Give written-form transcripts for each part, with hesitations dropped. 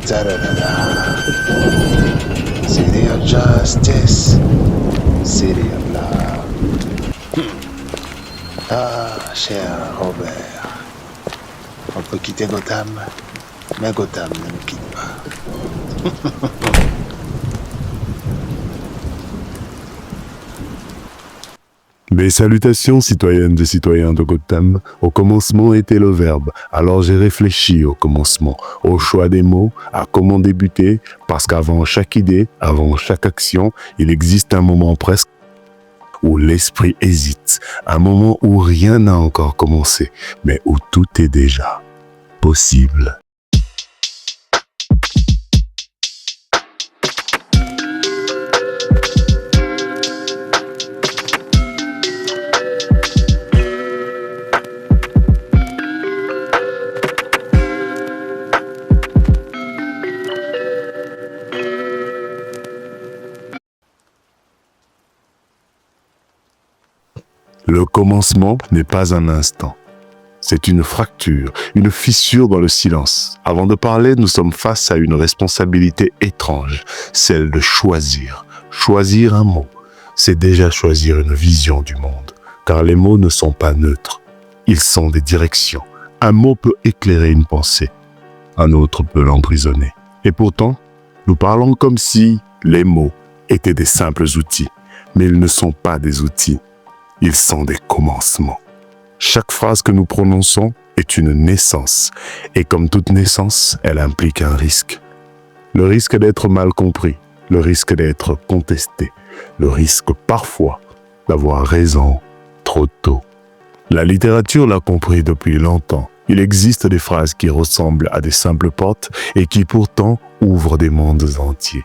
Ta-da-da-da. City of Justice, City of Love. Ah, cher Robert, on peut quitter Gotham, mais Gotham ne nous quitte pas. Mes salutations citoyennes et citoyens de Gotham. Au commencement était le verbe, alors j'ai réfléchi au commencement, au choix des mots, à comment débuter, parce qu'avant chaque idée, avant chaque action, il existe un moment presque où l'esprit hésite, un moment où rien n'a encore commencé, mais où tout est déjà possible. Le commencement n'est pas un instant. C'est une fracture, une fissure dans le silence. Avant de parler, nous sommes face à une responsabilité étrange, celle de choisir. Choisir un mot, c'est déjà choisir une vision du monde, car les mots ne sont pas neutres. Ils sont des directions. Un mot peut éclairer une pensée, un autre peut l'emprisonner. Et pourtant, nous parlons comme si les mots étaient des simples outils, mais ils ne sont pas des outils. Ils sont des commencements. Chaque phrase que nous prononçons est une naissance. Et comme toute naissance, elle implique un risque. Le risque d'être mal compris, le risque d'être contesté, le risque parfois d'avoir raison trop tôt. La littérature l'a compris depuis longtemps. Il existe des phrases qui ressemblent à des simples portes et qui pourtant ouvrent des mondes entiers.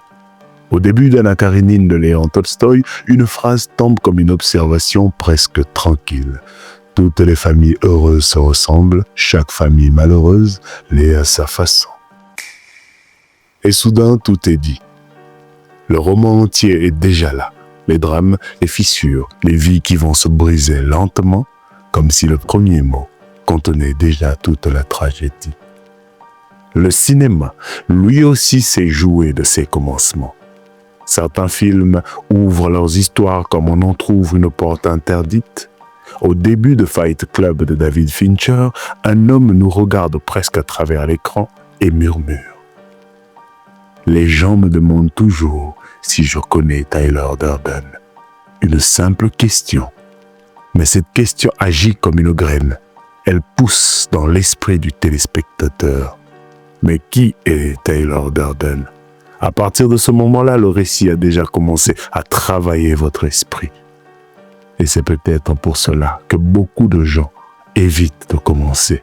Au début d'Anna Karénine de Léon Tolstoï, une phrase tombe comme une observation presque tranquille. Toutes les familles heureuses se ressemblent, chaque famille malheureuse l'est à sa façon. Et soudain, tout est dit. Le roman entier est déjà là. Les drames, les fissures, les vies qui vont se briser lentement, comme si le premier mot contenait déjà toute la tragédie. Le cinéma, lui aussi, s'est joué de ses commencements. Certains films ouvrent leurs histoires comme on entrouvre une porte interdite. Au début de Fight Club de David Fincher, un homme nous regarde presque à travers l'écran et murmure. Les gens me demandent toujours si je connais Tyler Durden. Une simple question. Mais cette question agit comme une graine. Elle pousse dans l'esprit du téléspectateur. Mais qui est Tyler Durden ? À partir de ce moment-là, le récit a déjà commencé à travailler votre esprit. Et c'est peut-être pour cela que beaucoup de gens évitent de commencer.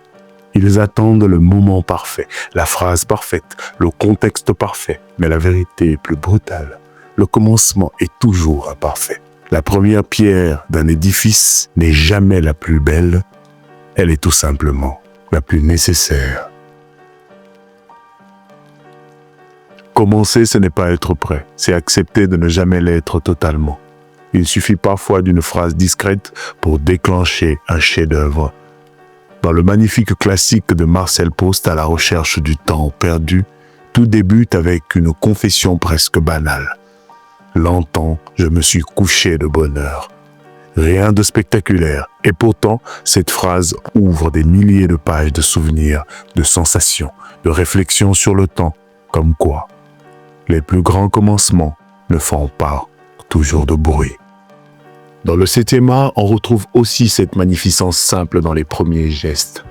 Ils attendent le moment parfait, la phrase parfaite, le contexte parfait. Mais la vérité est plus brutale. Le commencement est toujours imparfait. La première pierre d'un édifice n'est jamais la plus belle. Elle est tout simplement la plus nécessaire. Commencer, ce n'est pas être prêt, c'est accepter de ne jamais l'être totalement. Il suffit parfois d'une phrase discrète pour déclencher un chef-d'œuvre. Dans le magnifique classique de Marcel Proust, À la recherche du temps perdu, tout débute avec une confession presque banale. Longtemps, je me suis couché de bonne heure. Rien de spectaculaire, et pourtant, cette phrase ouvre des milliers de pages de souvenirs, de sensations, de réflexions sur le temps, comme quoi les plus grands commencements ne font pas toujours de bruit. Dans le 7e art, on retrouve aussi cette magnificence simple dans les premiers gestes.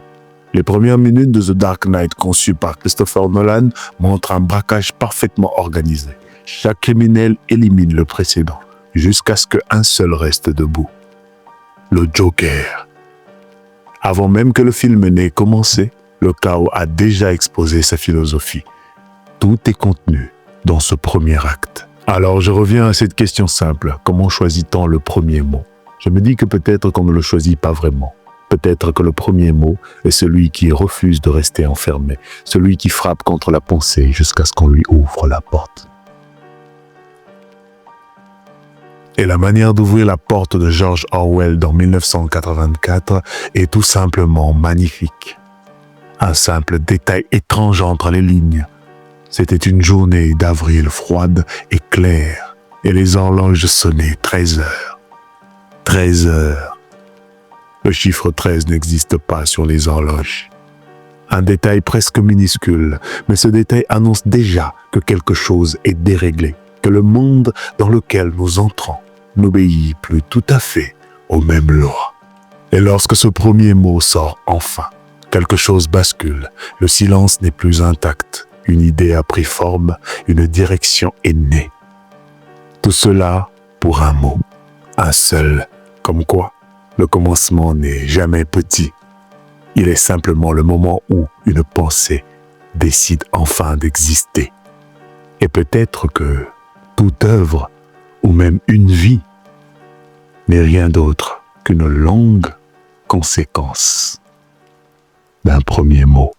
Les premières minutes de The Dark Knight conçues par Christopher Nolan montrent un braquage parfaitement organisé. Chaque criminel élimine le précédent, jusqu'à ce qu'un seul reste debout. Le Joker. Avant même que le film n'ait commencé, le chaos a déjà exposé sa philosophie. Tout est contenu dans ce premier acte. Alors je reviens à cette question simple. Comment choisit-on le premier mot ? Je me dis que peut-être qu'on ne le choisit pas vraiment. Peut-être que le premier mot est celui qui refuse de rester enfermé, celui qui frappe contre la pensée jusqu'à ce qu'on lui ouvre la porte. Et la manière d'ouvrir la porte de George Orwell dans 1984 est tout simplement magnifique. Un simple détail étrange entre les lignes. C'était une journée d'avril froide et claire, et les horloges sonnaient 13 heures. 13 heures. Le chiffre 13 n'existe pas sur les horloges. Un détail presque minuscule, mais ce détail annonce déjà que quelque chose est déréglé, que le monde dans lequel nous entrons n'obéit plus tout à fait aux mêmes lois. Et lorsque ce premier mot sort enfin, quelque chose bascule, le silence n'est plus intact, une idée a pris forme, une direction est née. Tout cela pour un mot, un seul, comme quoi le commencement n'est jamais petit. Il est simplement le moment où une pensée décide enfin d'exister. Et peut-être que toute œuvre, ou même une vie, n'est rien d'autre qu'une longue conséquence d'un premier mot.